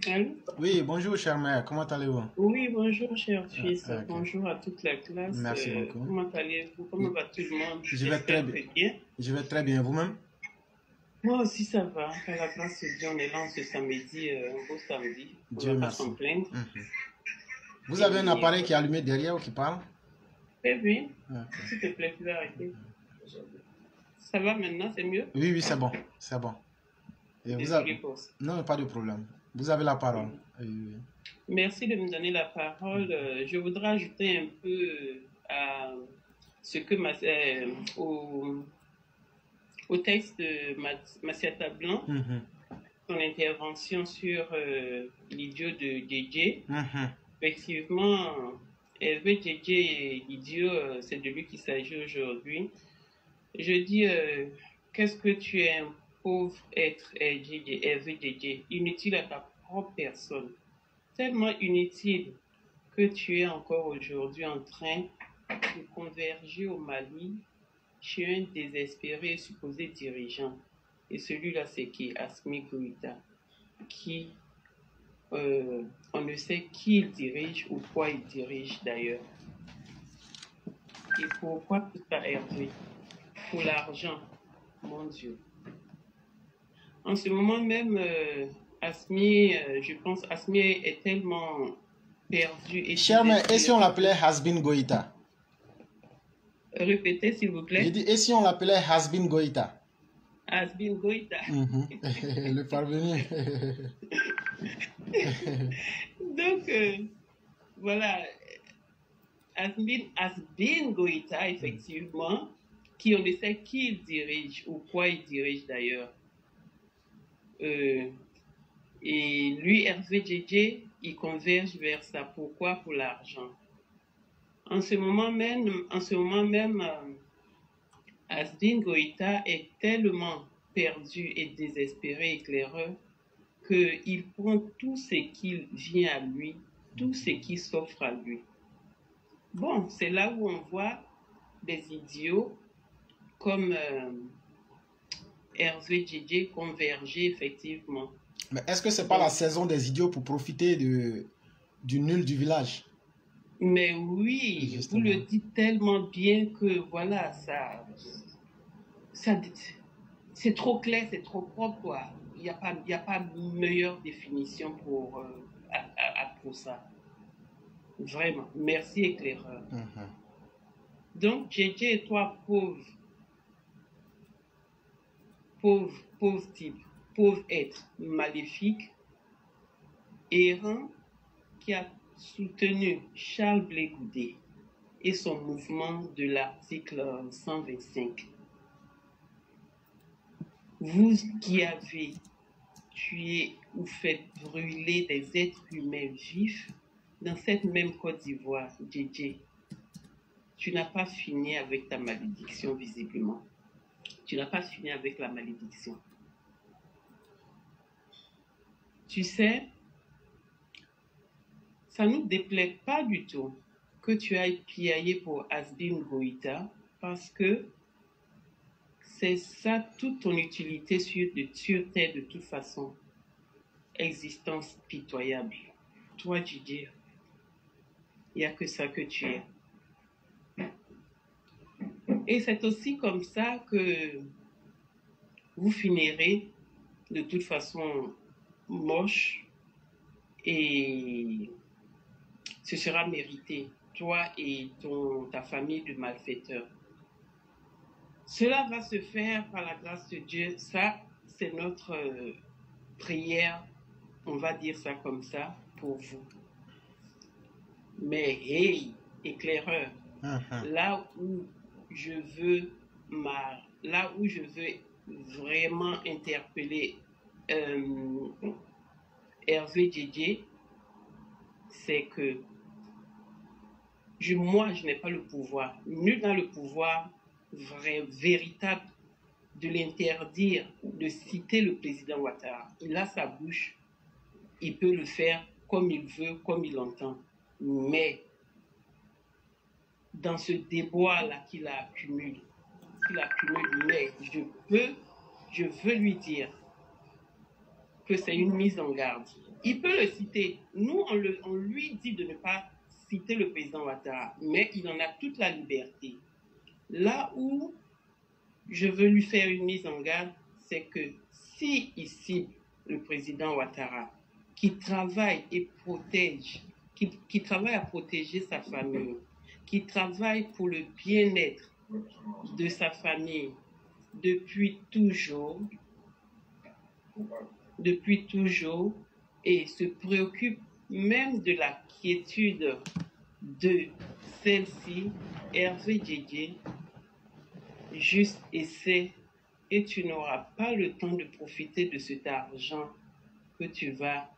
Allô? Oui, bonjour, chère mère. Comment allez-vous? Oui, bonjour, cher fils. Ok. Bonjour à toute la classe. Merci beaucoup. Comment allez-vous? Comment va tout le monde? Je vais très J'espère bien. très bien. Je vais très bien. Vous-même? Moi aussi, ça va. Par la grâce de Dieu, on est là ce samedi, un beau samedi. On Dieu va pas merci. s'en plaindre. Vous avez un appareil qui est allumé derrière ou qui parle? Eh bien, Ok. s'il te plaît, tu vas arrêter. Ça va maintenant, c'est mieux? Oui, oui, c'est bon. C'est bon. Et vous Désolé avez... pour ça. Non, pas de problème. Vous avez la parole. Oui, oui. Merci de me donner la parole. Je voudrais ajouter un peu à ce que au texte de Massiata Blanc, son intervention sur l'idiot de DJ. Effectivement, Hervé DJ et l'idiot, c'est de lui qu'il s'agit aujourd'hui. Je dis, qu'est-ce que tu es un pauvre être, Hervé DJ, inutile à ta propre personne, tellement inutile que tu es encore aujourd'hui en train de converger au Mali chez un désespéré et supposé dirigeant. Et celui-là, c'est qui? Assimi Goïta, qui, on ne sait qui il dirige ou quoi il dirige d'ailleurs. Et pourquoi tout ça, Hervé? Pour l'argent, mon Dieu. En ce moment même, Assimi, je pense, Assimi est tellement perdu. Et Cher mère, et si on l'appelait Hasbin Goïta? Répétez, s'il vous plaît. J'ai dit, et si on l'appelait Hasbin Goïta? Hasbin Goïta. Le parvenu. Donc, voilà, Hasbin Goïta, effectivement, qui on ne sait qui il dirige ou quoi il dirige d'ailleurs. Et lui, Hervé JJ, il converge vers ça. Pourquoi? Pour l'argent. En ce moment même, Hasbin Goïta est tellement perdu et désespéré, éclaireur, qu'il prend tout ce qui vient à lui, tout ce qui s'offre à lui. Bon, c'est là où on voit des idiots comme Hervé JJ converger effectivement. Mais est-ce que c'est pas la saison des idiots pour profiter du nul du village? Mais oui, justement. Vous le dites tellement bien que voilà, ça c'est trop clair, c'est trop propre, quoi. Il n'y a pas de meilleure définition pour ça. Vraiment. Merci, éclaireur. Donc, JJ et toi, pauvre type, pauvre être maléfique, errant, qui a soutenu Charles Blé Goudé et son mouvement de l'article 125. Vous qui avez tué ou fait brûler des êtres humains vifs dans cette même Côte d'Ivoire, JJ, tu n'as pas fini avec ta malédiction, visiblement. Tu n'as pas fini avec la malédiction. Tu sais, ça ne nous déplaît pas du tout que tu ailles piailler pour Hasbin Goïta, parce que c'est ça toute ton utilité sur terre de toute façon. Existence pitoyable. Toi, JJ, il n'y a que ça que tu es. Et c'est aussi comme ça que vous finirez de toute façon moche et ce sera mérité, toi et ta famille de malfaiteurs. Cela va se faire par la grâce de Dieu. Ça, c'est notre prière, on va dire ça comme ça, pour vous. Mais hey, éclaireur, là où je veux vraiment interpeller Hervé JJ, c'est que moi, je n'ai pas le pouvoir. Nul n'a le pouvoir véritable de l'interdire, de citer le président Ouattara. Il a sa bouche, il peut le faire comme il veut, comme il entend. Mais dans ce déboire-là qu'il accumule, mais je veux lui dire que c'est une mise en garde. Il peut le citer. Nous, on lui dit de ne pas citer le président Ouattara, mais il en a toute la liberté. Là où je veux lui faire une mise en garde, c'est que si il cible le président Ouattara, qui travaille et protège, qui travaille à protéger sa famille, qui travaille pour le bien-être de sa famille depuis toujours, et se préoccupe même de la quiétude de celle-ci, Hervé Djedje, juste essaie, et tu n'auras pas le temps de profiter de cet argent que tu vas,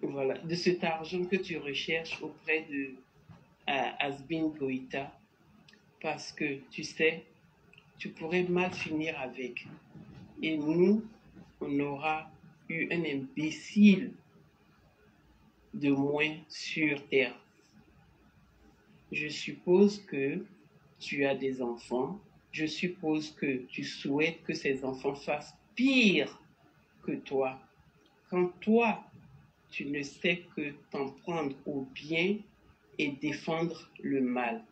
voilà, de cet argent que tu recherches auprès de Hasbin Goïta, parce que tu sais, tu pourrais mal finir avec. Et nous, on aura eu un imbécile de moins sur terre. Je suppose que tu as des enfants. Je suppose que tu souhaites que ces enfants fassent pire que toi. Quand toi, tu ne sais que t'en prendre au bien et défendre le mal.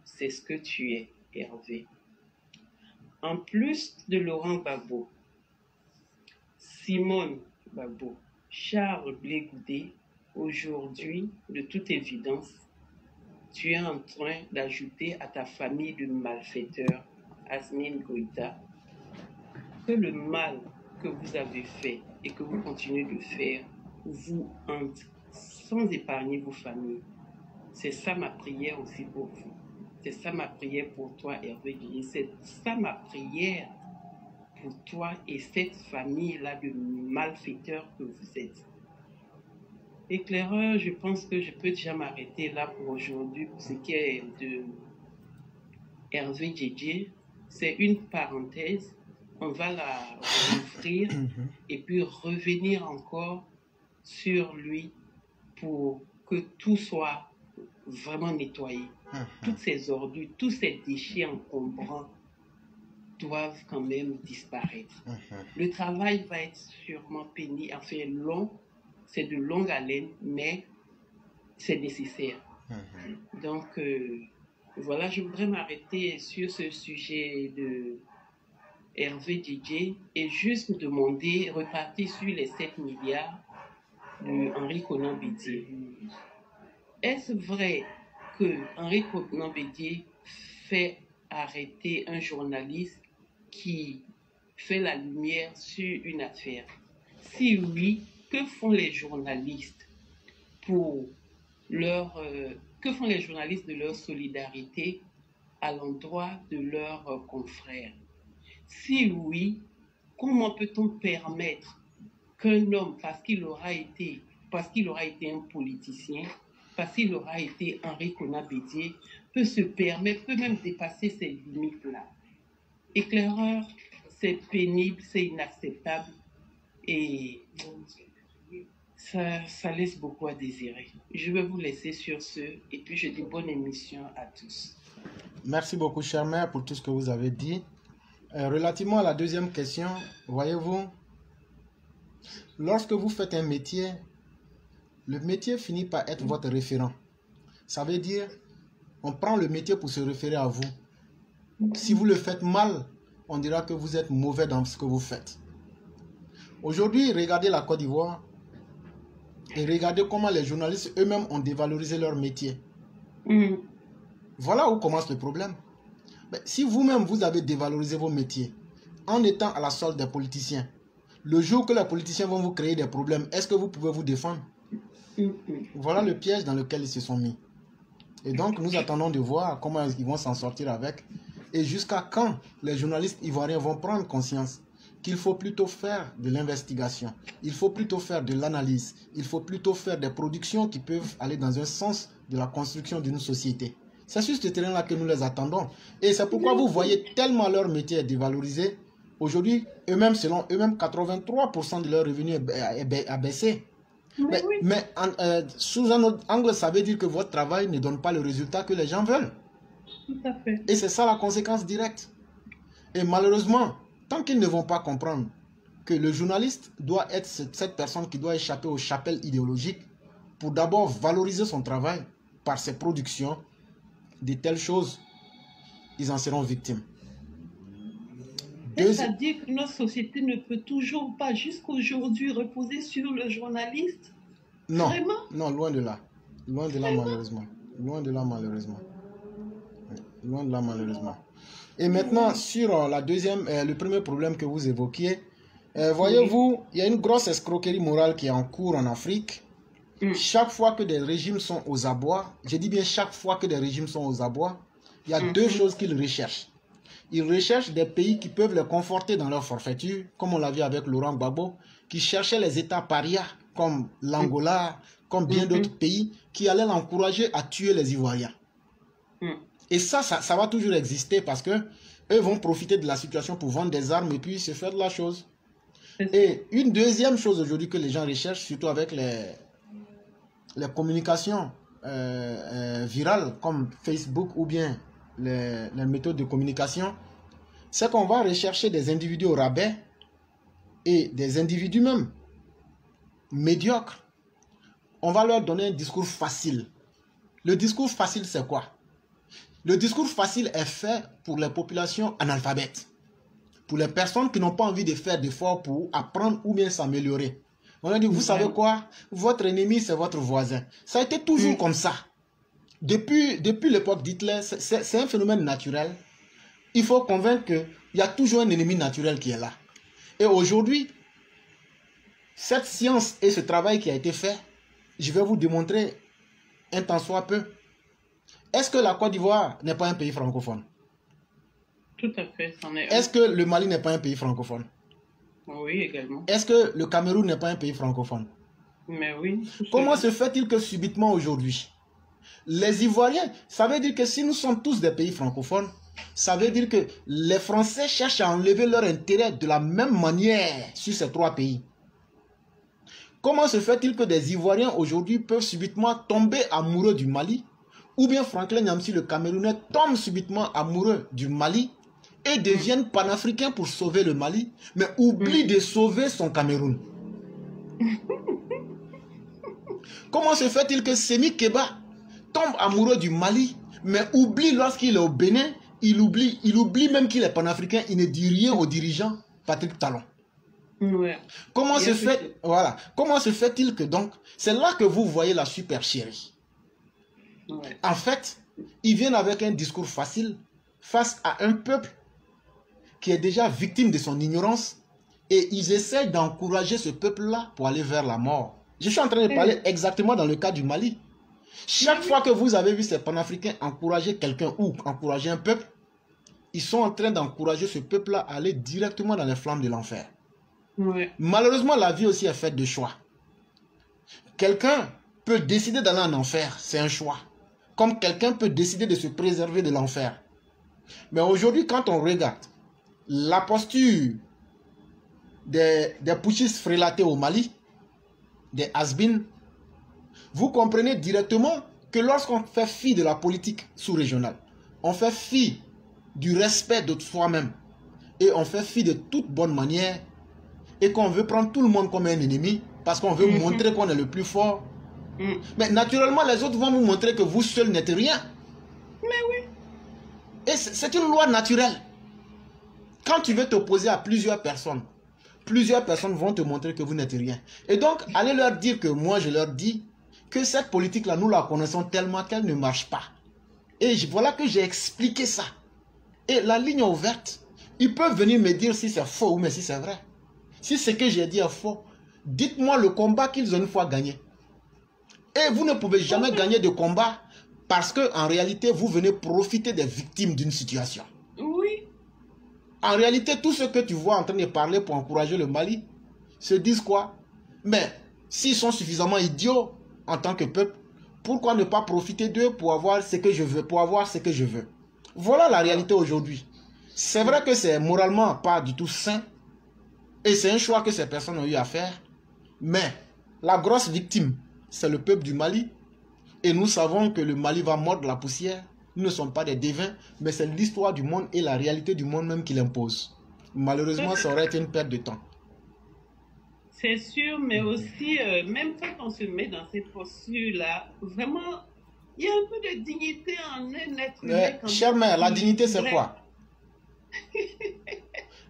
C'est ce que tu es, Hervé. En plus de Laurent Gbagbo, Simone Gbagbo, Charles Blé Goudé, aujourd'hui, de toute évidence, tu es en train d'ajouter à ta famille de malfaiteurs, Hasbin Goïta, que le mal que vous avez fait et que vous continuez de faire vous hante sans épargner vos familles. C'est ça ma prière aussi pour vous. C'est ça ma prière pour toi, Hervé Djedje. C'est ça ma prière pour toi et cette famille-là de malfaiteurs que vous êtes. Éclaireur, je pense que je peux déjà m'arrêter là pour aujourd'hui pour ce qui est de Hervé Djedje. C'est une parenthèse. On va la rouvrir et puis revenir encore sur lui pour que tout soit vraiment nettoyé. Toutes ces ordures, tous ces déchets encombrants doivent quand même disparaître. Le travail va être sûrement pénible, enfin long, c'est de longue haleine, mais c'est nécessaire. Donc, voilà, je voudrais m'arrêter sur ce sujet de Hervé Djedje et juste me demander, repartir sur les 7 milliards de Henri Konan Bédié. Est-ce vrai que Henri Konan Bédié fait arrêter un journaliste qui fait la lumière sur une affaire? Si oui, que font les journalistes que font les journalistes de leur solidarité à l'endroit de leurs confrères? Si oui, comment peut-on permettre qu'un homme, parce qu'il aura été un politicien, parce qu'il aura été Henri Konan Bédié, peut se permettre, peut même dépasser ces limites-là? Éclaireur, c'est pénible, c'est inacceptable et ça laisse beaucoup à désirer. Je vais vous laisser sur ce et puis je dis bonne émission à tous. Merci beaucoup, chère mère, pour tout ce que vous avez dit. Relativement à la deuxième question, voyez-vous, lorsque vous faites un métier, le métier finit par être votre référent. Ça veut dire, on prend le métier pour se référer à vous. Si vous le faites mal, on dira que vous êtes mauvais dans ce que vous faites. Aujourd'hui, regardez la Côte d'Ivoire et regardez comment les journalistes eux-mêmes ont dévalorisé leur métier. Voilà où commence le problème. Mais si vous-même, vous avez dévalorisé vos métiers en étant à la solde des politiciens, le jour que les politiciens vont vous créer des problèmes, est-ce que vous pouvez vous défendre? Voilà le piège dans lequel ils se sont mis. Et donc, nous attendons de voir comment ils vont s'en sortir avec. Et jusqu'à quand les journalistes ivoiriens vont prendre conscience qu'il faut plutôt faire de l'investigation, il faut plutôt faire de l'analyse, il faut plutôt faire des productions qui peuvent aller dans un sens de la construction d'une société. C'est sur ce terrain-là que nous les attendons. Et c'est pourquoi vous voyez tellement leur métier est dévalorisé. Aujourd'hui, eux-mêmes, selon eux-mêmes, 83% de leur revenu a baissé. Mais sous un autre angle, ça veut dire que votre travail ne donne pas le résultat que les gens veulent. Tout à fait. Et c'est ça la conséquence directe. Et malheureusement, tant qu'ils ne vont pas comprendre que le journaliste doit être cette personne qui doit échapper aux chapelles idéologiques pour d'abord valoriser son travail par ses productions, de telles choses, ils en seront victimes. C'est-à-dire que notre société ne peut toujours pas, jusqu'aujourd'hui, reposer sur le journaliste? Non, vraiment? Non, loin de là. Loin de là, malheureusement. Loin de là, malheureusement. Loin de là, malheureusement. Et maintenant, sur le premier problème que vous évoquiez, voyez-vous, il y a une grosse escroquerie morale qui est en cours en Afrique. Chaque fois que des régimes sont aux abois, je dis bien chaque fois que des régimes sont aux abois, il y a deux choses qu'ils recherchent. Ils recherchent des pays qui peuvent les conforter dans leur forfaiture, comme on l'a vu avec Laurent Gbagbo, qui cherchait les États parias, comme l'Angola, comme bien d'autres pays, qui allaient l'encourager à tuer les Ivoiriens. Et ça va toujours exister parce que eux vont profiter de la situation pour vendre des armes et puis se faire de la chose. Et une deuxième chose aujourd'hui que les gens recherchent, surtout avec les communications virales comme Facebook ou bien les méthodes de communication, c'est qu'on va rechercher des individus au rabais et des individus même médiocres. On va leur donner un discours facile. Le discours facile, c'est quoi? Le discours facile est fait pour les populations analphabètes, pour les personnes qui n'ont pas envie de faire d'efforts pour apprendre ou bien s'améliorer. On a dit, vous savez quoi? Votre ennemi, c'est votre voisin. Ça a été toujours comme ça. Depuis l'époque d'Hitler, c'est un phénomène naturel. Il faut convaincre qu'il y a toujours un ennemi naturel qui est là. Et aujourd'hui, cette science et ce travail qui a été fait, je vais vous démontrer un tant soit peu. Est-ce que la Côte d'Ivoire n'est pas un pays francophone? Tout à fait, c'en est. Est-ce que le Mali n'est pas un pays francophone? Oui, également. Est-ce que le Cameroun n'est pas un pays francophone? Mais oui. Comment se fait-il que subitement aujourd'hui, les Ivoiriens, ça veut dire que si nous sommes tous des pays francophones, ça veut dire que les Français cherchent à enlever leur intérêt de la même manière sur ces trois pays. Comment se fait-il que des Ivoiriens aujourd'hui peuvent subitement tomber amoureux du Mali, ou bien Franklin Nyamsi, le Camerounais, tombe subitement amoureux du Mali et deviennent panafricains pour sauver le Mali, mais oublie de sauver son Cameroun? Comment se fait-il que Semi Keba tombe amoureux du Mali, mais oublie lorsqu'il est au Bénin, il oublie même qu'il est panafricain, il ne dit rien aux dirigeants Patrick Talon? Ouais. Comment se fait-il que donc, c'est là que vous voyez la supercherie. Ouais. En fait, ils viennent avec un discours facile face à un peuple qui est déjà victime de son ignorance et ils essaient d'encourager ce peuple-là pour aller vers la mort. Je suis en train de parler exactement dans le cas du Mali. Chaque fois que vous avez vu ces panafricains encourager quelqu'un ou encourager un peuple, ils sont en train d'encourager ce peuple-là à aller directement dans les flammes de l'enfer. Ouais. Malheureusement, la vie aussi est faite de choix. Quelqu'un peut décider d'aller en enfer, c'est un choix. Comme quelqu'un peut décider de se préserver de l'enfer. Mais aujourd'hui, quand on regarde la posture des putschistes frélatés au Mali, des has-been, vous comprenez directement que lorsqu'on fait fi de la politique sous-régionale, on fait fi du respect de soi-même et on fait fi de toute bonne manière et qu'on veut prendre tout le monde comme un ennemi parce qu'on veut montrer qu'on est le plus fort. Mais naturellement, les autres vont vous montrer que vous seul n'êtes rien. Mais oui. Et c'est une loi naturelle. Quand tu veux t'opposer à plusieurs personnes vont te montrer que vous n'êtes rien. Et donc, allez leur dire que moi, je leur dis que cette politique-là, nous la connaissons tellement qu'elle ne marche pas. Et voilà que j'ai expliqué ça. Et la ligne est ouverte. Ils peuvent venir me dire si c'est faux ou mais si c'est vrai. Si ce que j'ai dit est faux, dites-moi le combat qu'ils ont une fois gagné. Et vous ne pouvez jamais gagner de combat parce qu'en réalité, vous venez profiter des victimes d'une situation. Oui. En réalité, tous ceux que tu vois en train de parler pour encourager le Mali se disent quoi? Mais s'ils sont suffisamment idiots en tant que peuple, pourquoi ne pas profiter d'eux pour avoir ce que je veux, pour avoir ce que je veux? Voilà la réalité aujourd'hui. C'est vrai que c'est moralement pas du tout sain et c'est un choix que ces personnes ont eu à faire, mais la grosse victime, c'est le peuple du Mali et nous savons que le Mali va mordre la poussière. Nous ne sommes pas des devins, mais c'est l'histoire du monde et la réalité du monde même qui l'impose. Malheureusement, ça aurait été une perte de temps. C'est sûr, mais aussi, même quand on se met dans cette posture-là, vraiment, il y a un peu de dignité en un être humain. Chère mère, la dignité, c'est quoi?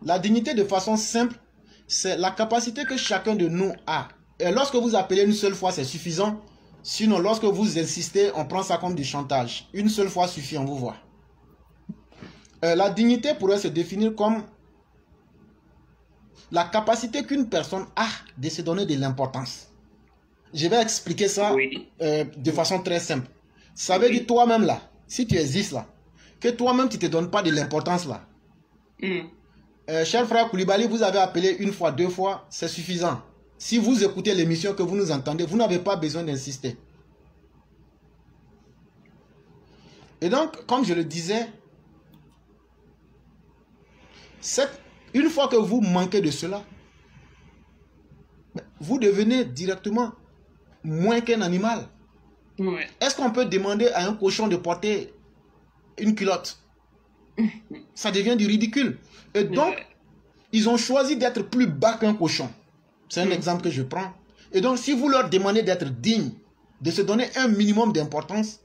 La dignité, de façon simple, c'est la capacité que chacun de nous a. Et lorsque vous appelez une seule fois, c'est suffisant. Sinon, lorsque vous insistez, on prend ça comme du chantage. Une seule fois suffit, on vous voit. La dignité pourrait se définir comme la capacité qu'une personne a de se donner de l'importance. Je vais expliquer ça de façon très simple. Ça veut dire toi-même là, si tu existes là, que toi-même tu ne te donnes pas de l'importance là. Cher frère Koulibaly, vous avez appelé une fois, deux fois, c'est suffisant. Si vous écoutez l'émission, que vous nous entendez, vous n'avez pas besoin d'insister. Et donc, comme je le disais, une fois que vous manquez de cela, vous devenez directement moins qu'un animal. Est-ce qu'on peut demander à un cochon de porter une culotte? Ça devient du ridicule. Et donc, ils ont choisi d'être plus bas qu'un cochon. C'est un exemple que je prends. Et donc, si vous leur demandez d'être dignes, de se donner un minimum d'importance,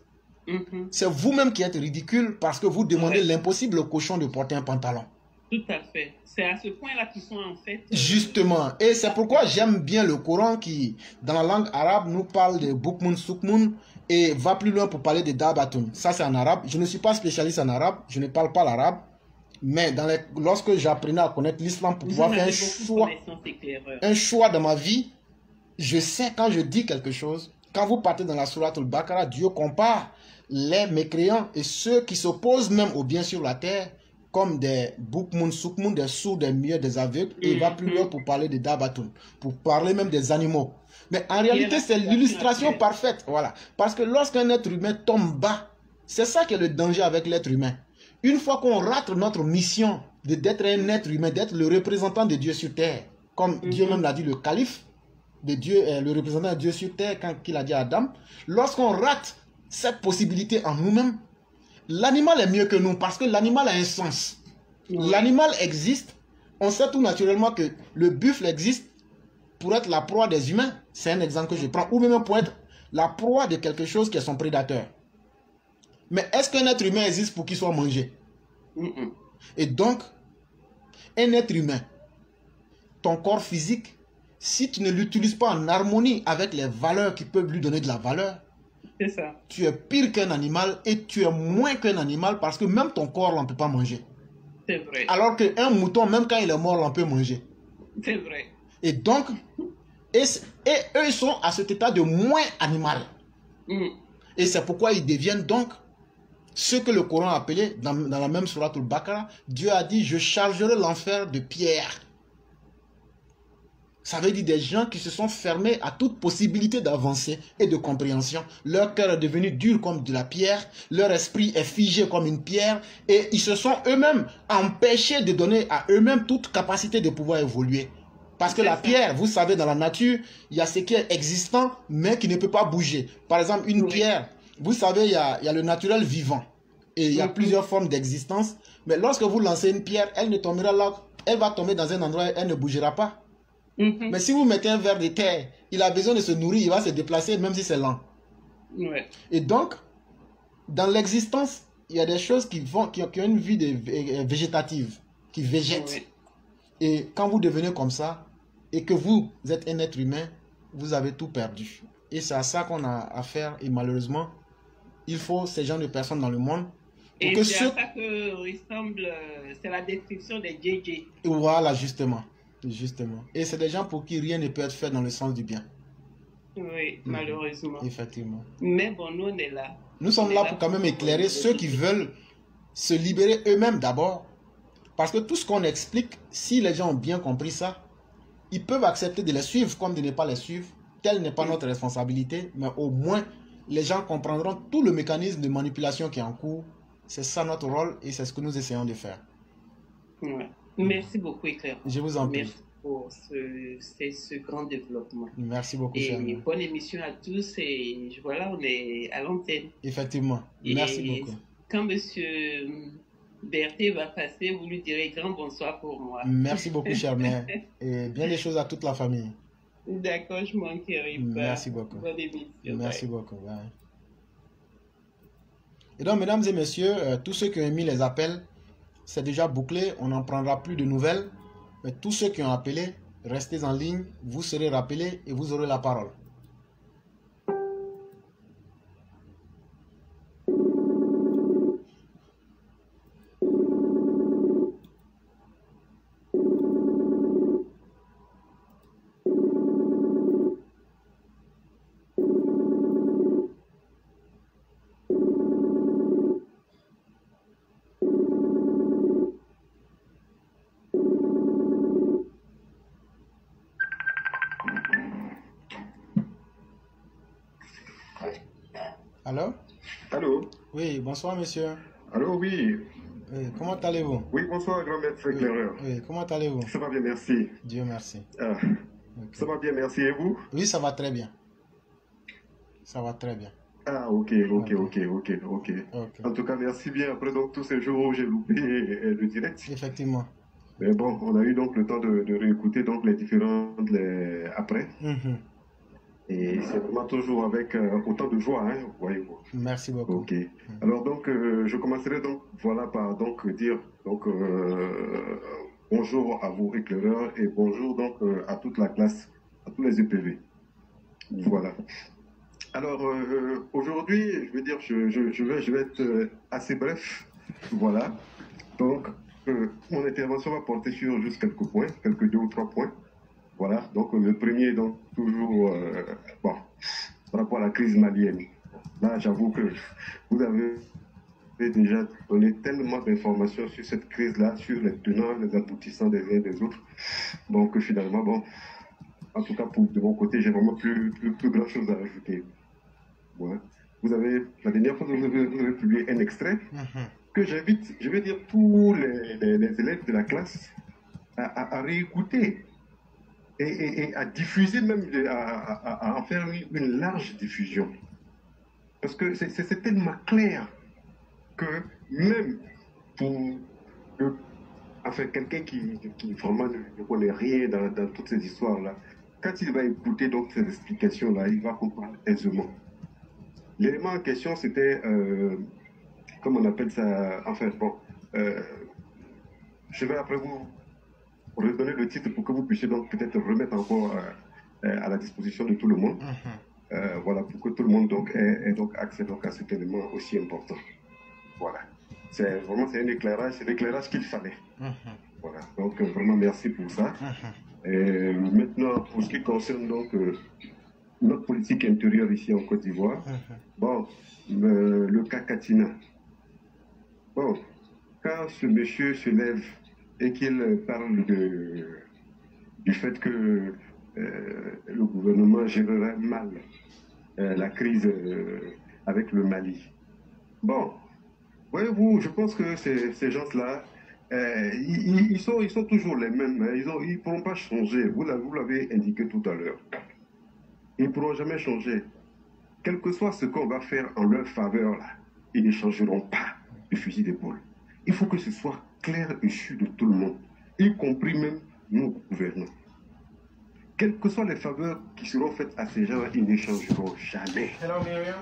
c'est vous-même qui êtes ridicule parce que vous demandez l'impossible au cochon de porter un pantalon. Tout à fait. C'est à ce point-là qu'ils sont en fait... Justement. Et c'est pourquoi j'aime bien le Coran qui, dans la langue arabe, nous parle de Bukmun Sukmun et va plus loin pour parler de Dabatun. Ça, c'est en arabe. Je ne suis pas spécialiste en arabe. Je ne parle pas l'arabe. Mais lorsque j'apprenais à connaître l'islam pour pouvoir faire un choix dans ma vie, je sais quand je dis quelque chose, quand vous partez dans la sourate al-Baqarah, Dieu compare les mécréants et ceux qui s'opposent même au bien sur la terre comme des Bukmun Sukmun, des sourds, des muets, des aveugles, et il va plus loin pour parler des Dabatun, pour parler même des animaux. Mais en réalité, c'est l'illustration parfaite. Voilà. Parce que lorsqu'un être humain tombe bas, c'est ça qui est le danger avec l'être humain. Une fois qu'on rate notre mission d'être un être humain, d'être le représentant de Dieu sur terre, comme Dieu même l'a dit, le calife de Dieu, le représentant de Dieu sur terre, quand il a dit à Adam, lorsqu'on rate cette possibilité en nous-mêmes, l'animal est mieux que nous parce que l'animal a un sens. L'animal existe. On sait tout naturellement que le buffle existe pour être la proie des humains. C'est un exemple que je prends. Ou même pour être la proie de quelque chose qui est son prédateur. Mais est-ce qu'un être humain existe pour qu'il soit mangé? Et donc, un être humain, ton corps physique, si tu ne l'utilises pas en harmonie avec les valeurs qui peuvent lui donner de la valeur, tu es pire qu'un animal et tu es moins qu'un animal parce que même ton corps, on ne peut pas manger. C'est vrai. Alors qu'un mouton, même quand il est mort, on peut manger. C'est vrai. Et donc, eux, ils sont à cet état de moins animal. Et c'est pourquoi ils deviennent donc ce que le Coran a appelé, dans la même sourate al-Baqarah, Dieu a dit, je chargerai l'enfer de pierre. Ça veut dire des gens qui se sont fermés à toute possibilité d'avancer et de compréhension. Leur cœur est devenu dur comme de la pierre, leur esprit est figé comme une pierre et ils se sont eux-mêmes empêchés de donner à eux-mêmes toute capacité de pouvoir évoluer. Parce que la pierre, vous savez, dans la nature, il y a ce qui est existant mais qui ne peut pas bouger. Par exemple, une pierre, vous savez, il y a le naturel vivant et il y a plusieurs formes d'existence. Mais lorsque vous lancez une pierre, elle ne tombera là, elle va tomber dans un endroit et elle ne bougera pas. Mais si vous mettez un ver de terre, il a besoin de se nourrir, il va se déplacer même si c'est lent. Et donc, dans l'existence, il y a des choses qui ont une vie végétative, qui végètent. Et quand vous devenez comme ça, et que vous êtes un être humain, vous avez tout perdu. Et c'est à ça qu'on a affaire. Et malheureusement, il faut ces genres de personnes dans le monde. Et c'est à ça que ressemble, c'est la description des JJ. Voilà, justement. Justement. Et c'est des gens pour qui rien ne peut être fait dans le sens du bien. Oui, malheureusement. Effectivement. Mais bon, nous, on est là. Nous sommes là pour quand même éclairer ceux qui veulent se libérer eux-mêmes d'abord Parce que tout ce qu'on explique, si les gens ont bien compris ça, ils peuvent accepter de les suivre comme de ne pas les suivre. Telle n'est pas notre responsabilité, mais au moins, les gens comprendront tout le mécanisme de manipulation qui est en cours. C'est ça notre rôle et c'est ce que nous essayons de faire. Ouais. Merci beaucoup, Éclair. Je vous en prie. Merci pour ce grand développement. Merci beaucoup, et cher. Bonne émission à tous. Et voilà, on est à l'antenne. Effectivement. Merci beaucoup. Quand monsieur Berthet va passer, vous lui direz grand bonsoir pour moi. Merci beaucoup, cher mère. Et bien des choses à toute la famille. D'accord, je manquerai pas. Merci beaucoup. Bonne émission. Merci beaucoup. Bye. Et donc, mesdames et messieurs, tous ceux qui ont émis les appels, c'est déjà bouclé. On n'en prendra plus de nouvelles. Mais tous ceux qui ont appelé, restez en ligne. Vous serez rappelés et vous aurez la parole. Allô? Allô? Oui, bonsoir monsieur. Allô, oui. Oui, comment allez-vous? Oui, bonsoir, grand maître éclaireur. Oui, comment allez-vous? Ça va bien, merci. Dieu merci. Okay. Ça va bien, merci. Et vous? Oui, ça va très bien. Ça va très bien. Ah, ok. En tout cas, merci bien. Après donc tous ces jours où j'ai loupé le direct. Effectivement. Mais bon, on a eu donc le temps de réécouter donc les différentes après. Et c'est vraiment toujours avec autant de joie, hein, voyez-vous. Merci beaucoup. Ok. Alors donc, je commencerai donc voilà par donc dire donc bonjour à vous éclaireurs et bonjour donc à toute la classe, à tous les EPV. Voilà. Alors aujourd'hui, je veux dire, je vais être assez bref. Voilà. Donc mon intervention va porter sur juste quelques points, quelques 2 ou 3 points. Voilà, donc le premier, donc toujours bon, par rapport à la crise malienne. Là, j'avoue que vous avez déjà donné tellement d'informations sur cette crise-là, sur les tenants, les aboutissants des uns et des autres. Bon, que finalement, bon, en tout cas, de mon côté, j'ai vraiment plus grand chose à ajouter. Voilà. Vous avez, la dernière fois, vous avez publié un extrait que j'invite, je vais dire, tous les élèves de la classe à réécouter. Et à diffuser même, à en faire une large diffusion. Parce que c'est tellement clair que même pour enfin, quelqu'un qui vraiment ne connaît rien dans toutes ces histoires-là, quand il va écouter donc ces explications-là, il va comprendre aisément. L'élément en question, c'était, comment on appelle ça, enfin bon, je vais après vous redonner le titre pour que vous puissiez donc peut-être remettre encore à la disposition de tout le monde. Voilà, pour que tout le monde donc ait donc accès donc à cet élément aussi important. Voilà. C'est vraiment un éclairage, c'est l'éclairage qu'il fallait. Voilà. Donc vraiment merci pour ça. Et maintenant, pour ce qui concerne donc notre politique intérieure ici en Côte d'Ivoire, bon, le cas Katina. Bon, quand ce monsieur se lève et qu'il parle du fait que le gouvernement gérerait mal la crise avec le Mali. Bon, voyez-vous, je pense que ces gens-là, ils sont toujours les mêmes, hein. Ils ne pourront pas changer, vous l'avez indiqué tout à l'heure. Ils ne pourront jamais changer. Quel que soit ce qu'on va faire en leur faveur, là, ils ne changeront pas de fusil d'épaule. Il faut que ce soit clair et sûr de tout le monde, y compris même nous gouvernants. Quelles que soient les faveurs qui seront faites à ces gens, ils ne changeront jamais. Hello Myriam.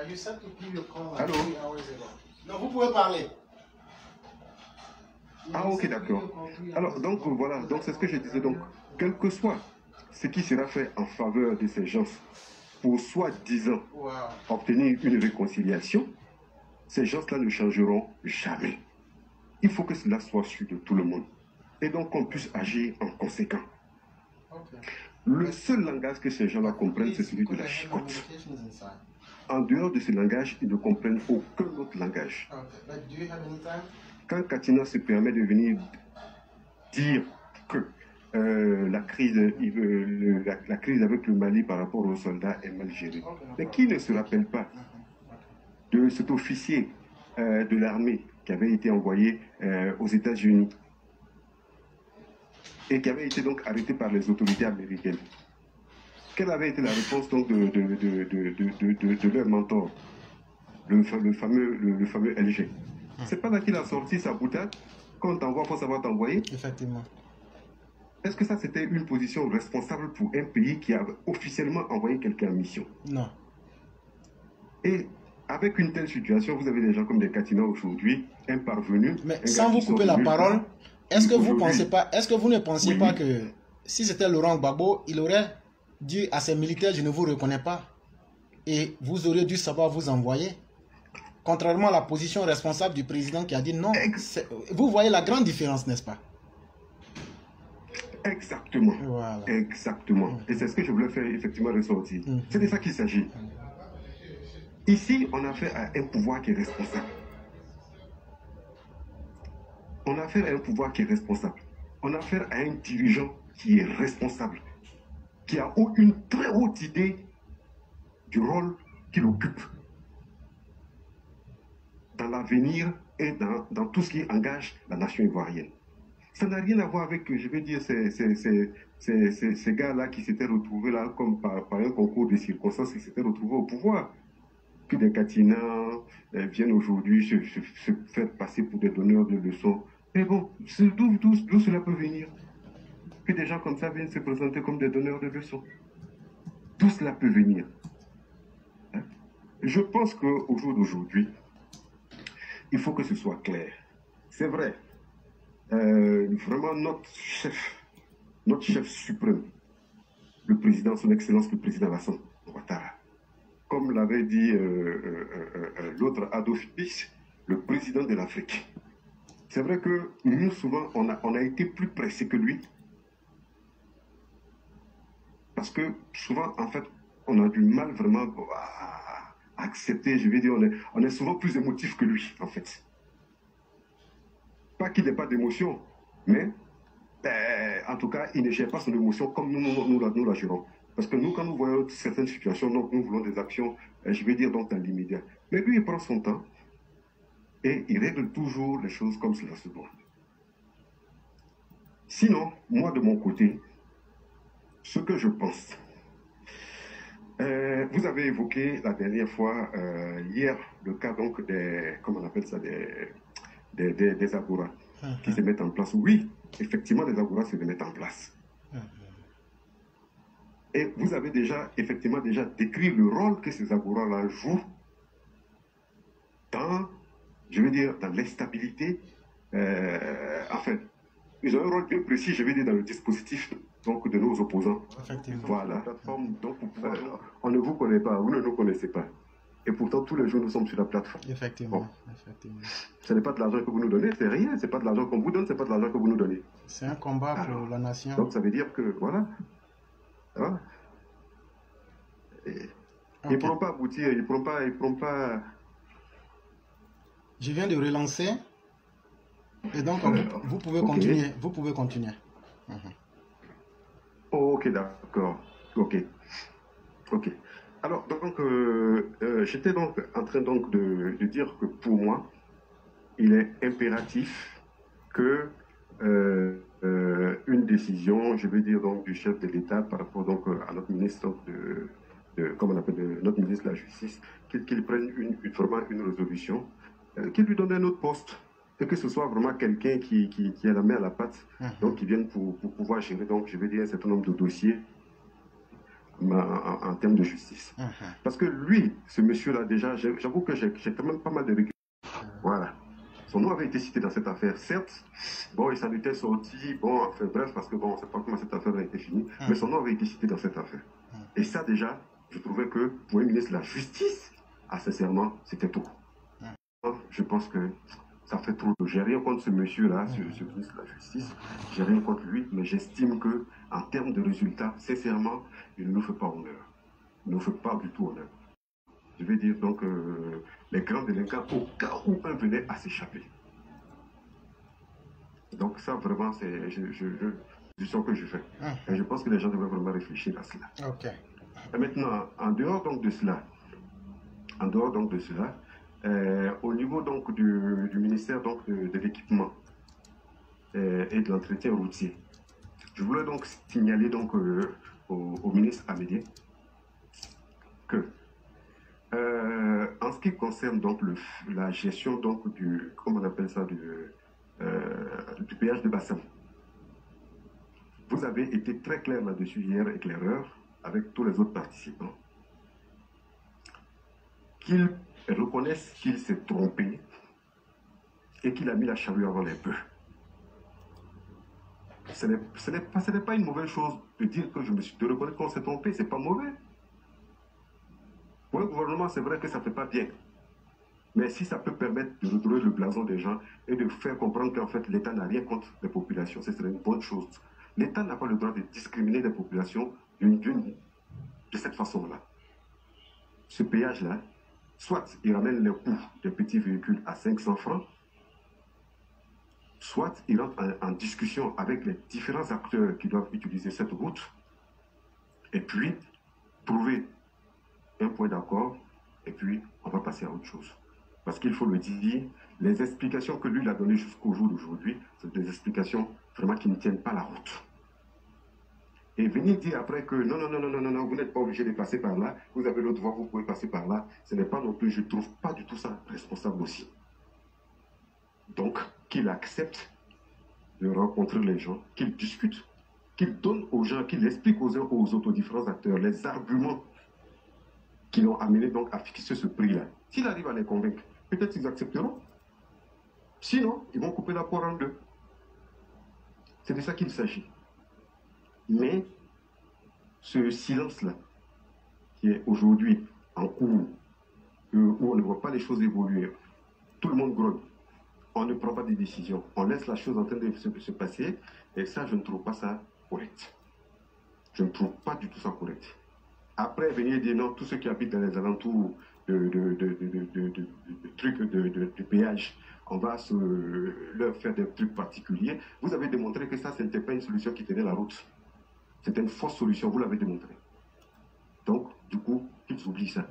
You said to give your call like 3 hours ago. Non, vous pouvez parler. Ah ok, d'accord. Alors donc voilà, donc c'est ce que je disais donc. Quel que soit ce qui sera fait en faveur de ces gens pour soi-disant obtenir une réconciliation, ces gens-là ne changeront jamais. Il faut que cela soit su de tout le monde. Et donc qu'on puisse agir en conséquent. Le seul langage que ces gens-là comprennent, c'est celui de la chicotte. En dehors de ce langage, ils ne comprennent aucun autre langage. quand Katina se permet de venir dire que la crise avec le Mali par rapport aux soldats est mal gérée, mais qui ne se rappelle pas de cet officier de l'armée qui avait été envoyé aux États-Unis et qui avait été donc arrêté par les autorités américaines? Quelle avait été la réponse donc de leur mentor, le fameux LG? C'est pas là qu'il a sorti sa boutade. Quand on t'envoie, il faut savoir t'envoyer. Effectivement. Est-ce que ça, c'était une position responsable pour un pays qui a officiellement envoyé quelqu'un en mission? Non. Et avec une telle situation, vous avez des gens comme des Katina aujourd'hui, un parvenu. Mais sans vous couper la parole, est-ce que vous pensez pas, est-ce que vous ne pensiez pas que si c'était Laurent Gbagbo, il aurait dit à ses militaires, je ne vous reconnais pas, et vous auriez dû savoir vous envoyer, contrairement à la position responsable du président qui a dit non. Vous voyez la grande différence, n'est-ce pas? Exactement. Voilà. Exactement. Et c'est ce que je voulais faire effectivement ressortir. C'est de ça qu'il s'agit. Ici, on a affaire à un pouvoir qui est responsable. On a affaire à un pouvoir qui est responsable. On a affaire à un dirigeant qui est responsable, qui a une très haute idée du rôle qu'il occupe dans l'avenir et dans tout ce qui engage la nation ivoirienne. Ça n'a rien à voir avec, je vais dire, ces gars-là qui s'étaient retrouvés là, comme par un concours de circonstances, qui s'étaient retrouvés au pouvoir. Que des Katina viennent aujourd'hui se faire passer pour des donneurs de leçons. Mais bon, d'où cela peut venir? Que des gens comme ça viennent se présenter comme des donneurs de leçons. D'où cela peut venir? Je pense qu'au jour d'aujourd'hui, il faut que ce soit clair. C'est vrai. Vraiment notre chef suprême, le président, son excellence le président Alassane Ouattara, comme l'avait dit l'autre Adolphe Hitler, le président de l'Afrique. C'est vrai que nous, souvent, on a été plus pressés que lui, parce que souvent, en fait, on a du mal vraiment à accepter, je vais dire, on est souvent plus émotif que lui, en fait. Pas qu'il n'ait pas d'émotion, mais en tout cas, il ne gère pas son émotion comme nous la gérons. Parce que nous, quand nous voyons certaines situations, donc nous voulons des actions, je vais dire donc dans l'immédiat. Mais lui, il prend son temps et il règle toujours les choses comme cela se doit. Sinon, moi de mon côté, ce que je pense, vous avez évoqué la dernière fois, hier, le cas donc des, comment on appelle ça, des agoras qui se mettent en place. Oui, effectivement, des agoras se mettent en place. Et vous avez effectivement déjà décrit le rôle que ces agoras-là jouent dans, je veux dire, dans l'instabilité. Enfin, ils ont un rôle bien précis, je veux dire, dans le dispositif donc, de nos opposants. Voilà. Plateforme, donc, on ne vous connaît pas, vous ne nous connaissez pas. Et pourtant, tous les jours, nous sommes sur la plateforme. Effectivement. Bon. Effectivement. Ce n'est pas de l'argent que vous nous donnez, c'est rien. Ce n'est pas de l'argent qu'on vous donne, ce n'est pas de l'argent que vous nous donnez. C'est un combat pour la nation. Donc, ça veut dire que, voilà. Voilà. Ils ne pourront pas aboutir, ils ne pourront pas... Je viens de relancer. Et donc, vous pouvez continuer. Vous pouvez continuer. Oh, ok, d'accord. Ok. Ok. Alors, donc, j'étais donc en train donc de dire que pour moi, il est impératif que une décision, je veux dire donc du chef de l'État par rapport donc à notre ministre comment on appelle, notre ministre de la Justice, qu'il prenne vraiment une résolution, qu'il lui donne un autre poste, et que ce soit vraiment quelqu'un qui a la main à la pâte, donc qui vienne pour pouvoir gérer donc, je veux dire, un certain nombre de dossiers en termes de justice. Parce que lui, ce monsieur-là, déjà, j'avoue que j'ai quand même pas mal de recul. Voilà. Son nom avait été cité dans cette affaire, certes. Bon, il s'en était sorti, bon, enfin bref, parce que bon, on ne sait pas comment cette affaire a été finie, mais son nom avait été cité dans cette affaire. Et ça, déjà, je trouvais que pour un ministre de la Justice, sincèrement, c'était tout. Je pense que ça fait trop. J'ai rien contre ce monsieur-là, ce ministre de la Justice, j'ai rien contre lui, mais j'estime que en termes de résultats, sincèrement, il ne nous fait pas honneur. Il ne nous fait pas du tout honneur. Je vais dire donc les grands délinquants, au cas où un venait à s'échapper, Donc ça, vraiment, c'est du son que je fais. Et je pense que les gens devraient vraiment réfléchir à cela. Ok. Et maintenant, en dehors donc de cela, au niveau donc du ministère donc de l'équipement et de l'entretien routier, je voulais donc signaler donc au ministre Amédée que en ce qui concerne donc la gestion donc du, comment on appelle ça, du péage de Bassam, vous avez été très clair là-dessus hier, éclaireur, avec tous les autres participants, qu'ils reconnaissent qu'il s'est trompé et qu'il a mis la charrue avant les bœufs. Ce n'est pas une mauvaise chose de dire que de reconnaître qu'on s'est trompé, c'est pas mauvais. Pour le gouvernement, c'est vrai que ça ne fait pas bien. Mais si ça peut permettre de retrouver le blason des gens et de faire comprendre qu'en fait l'État n'a rien contre les populations, ce serait une bonne chose. L'État n'a pas le droit de discriminer les populations de cette façon-là. Ce péage-là, soit il ramène le coût des petits véhicules à 500 francs, soit il rentre en discussion avec les différents acteurs qui doivent utiliser cette route, et puis trouver un point d'accord, et puis on va passer à autre chose. Parce qu'il faut le dire, les explications que lui a données jusqu'au jour d'aujourd'hui, c'est des explications vraiment qui ne tiennent pas la route. Et venir dire après que non, vous n'êtes pas obligé de passer par là, vous avez l'autre voie, vous pouvez passer par là, ce n'est pas non plus, je ne trouve pas du tout ça responsable aussi. Donc, qu'il accepte de rencontrer les gens, qu'il discute, qu'il donne aux gens, qu'il explique aux uns aux autres, aux différents acteurs, les arguments qui l'ont amené donc à fixer ce prix-là. S'il arrive à les convaincre, peut-être qu'ils accepteront. Sinon, ils vont couper la poire en deux. C'est de ça qu'il s'agit. Mais ce silence-là, qui est aujourd'hui en cours, où on ne voit pas les choses évoluer, tout le monde grogne, on ne prend pas de décisions, on laisse la chose en train de se passer, et ça, je ne trouve pas ça correct. Je ne trouve pas du tout ça correct. Après, venir dire non, tous ceux qui habitent dans les alentours de trucs de péage, on va leur faire des trucs particuliers. Vous avez démontré que ça, ce n'était pas une solution qui tenait la route. C'était une fausse solution, vous l'avez démontré. Donc, du coup, ils oublient ça.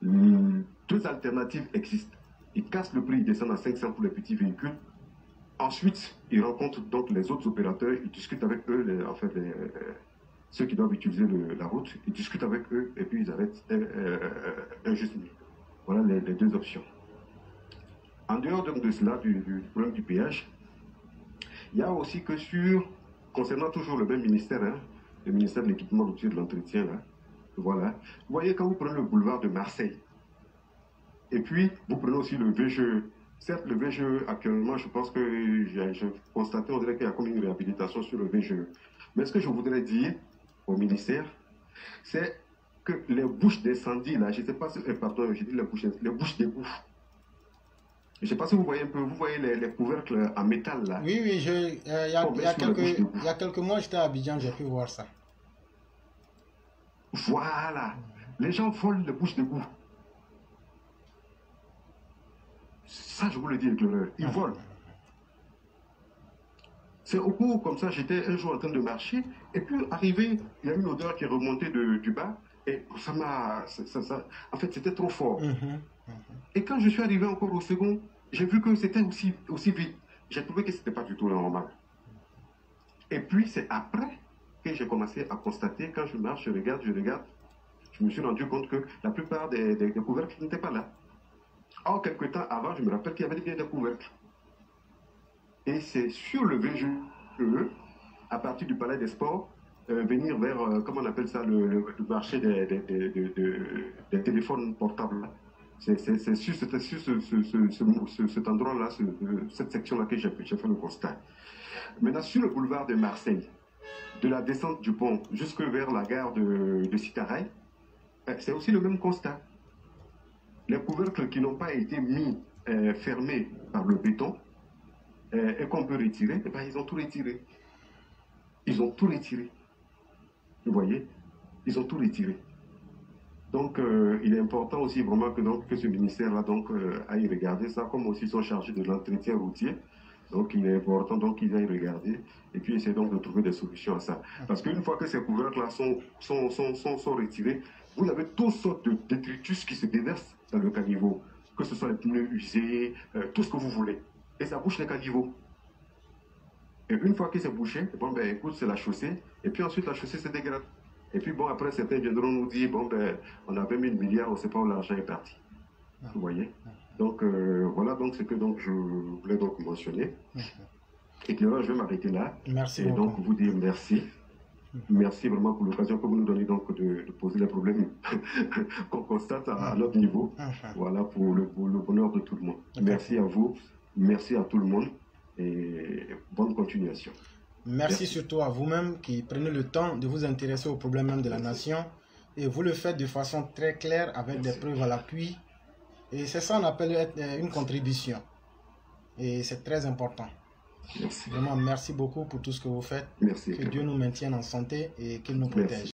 Deux alternatives existent. Ils cassent le prix, ils descendent à 500 pour les petits véhicules. Ensuite, ils rencontrent donc les autres opérateurs, ils discutent avec eux, ceux qui doivent utiliser la route, ils discutent avec eux et puis ils arrêtent un juste milieu. Voilà les deux options. En dehors donc de cela, du problème du péage, il y a aussi que concernant toujours le même ministère, hein, le ministère de l'équipement routier de l'entretien, là, voilà, vous voyez quand vous prenez le boulevard de Marseille, et puis vous prenez aussi le VGE. Certes, le VGE, actuellement, je pense que j'ai constaté, on dirait qu'il y a comme une réhabilitation sur le VGE. Mais ce que je voudrais dire au ministère, c'est que les bouches d'incendie, là, je ne sais pas si, pardon, j'ai dit les bouches d'égout. Je ne sais pas si vous voyez un peu, vous voyez les couvercles en métal, là. Oui, il y a quelques mois, j'étais à Abidjan, j'ai pu voir ça. Voilà. Les gens volent les bouches d'égout. Ça, je vous le dis, éclaireur, ils volent. C'est au cours, comme ça, j'étais un jour en train de marcher, et puis arrivé, il y a une odeur qui est remontée du bas, et ça m'a... En fait, c'était trop fort. Et quand je suis arrivé encore au second, j'ai vu que c'était aussi vite. J'ai trouvé que ce n'était pas du tout normal. Et puis, c'est après que j'ai commencé à constater, quand je marche, je regarde, je me suis rendu compte que la plupart des couvercles n'étaient pas là. Or, quelques temps avant, je me rappelle qu'il y avait bien des couvercles. Et c'est sur le VGE, à partir du Palais des Sports, venir vers, comment on appelle ça, le marché des téléphones portables. C'est sur cet endroit-là, cette section-là que j'ai fait le constat. Maintenant, sur le boulevard de Marseille, de la descente du pont jusque vers la gare de Citaraï, c'est aussi le même constat. Les couvercles qui n'ont pas été mis fermés par le béton, et qu'on peut retirer, eh ben, ils ont tout retiré. Ils ont tout retiré. Vous voyez? Ils ont tout retiré. Donc, il est important aussi vraiment que ce ministère-là aille regarder ça, comme aussi ils sont chargés de l'entretien routier. Donc, il est important qu'ils aillent regarder et puis essayer donc de trouver des solutions à ça. Parce qu'une fois que ces couvercles-là sont retirés, vous avez toutes sortes de détritus qui se déversent dans le caniveau, que ce soit les pneus usés, tout ce que vous voulez. Et ça bouche les caniveaux. Et une fois que c'est bouché, bon, ben, écoute, c'est la chaussée. Et puis ensuite, la chaussée se dégrade. Et puis, bon, après, certains viendront nous dire, bon, ben, on avait 1000 milliards, on ne sait pas où l'argent est parti. Vous voyez? Donc, voilà donc ce que donc, je voulais donc mentionner. Et puis là, je vais m'arrêter là. Merci et beaucoup. Donc, vous dire merci. Merci vraiment pour l'occasion que vous nous donnez donc de poser les problèmes qu'on constate à notre niveau. Voilà, pour le bonheur de tout le monde. Merci à vous, merci à tout le monde et bonne continuation. Merci surtout à vous-même qui prenez le temps de vous intéresser aux problèmes même de la nation et vous le faites de façon très claire avec des preuves à l'appui. Et c'est ça qu'on appelle une contribution. Et c'est très important. Merci. Vraiment, merci beaucoup pour tout ce que vous faites. Merci. Que Dieu nous maintienne en santé et qu'il nous protège.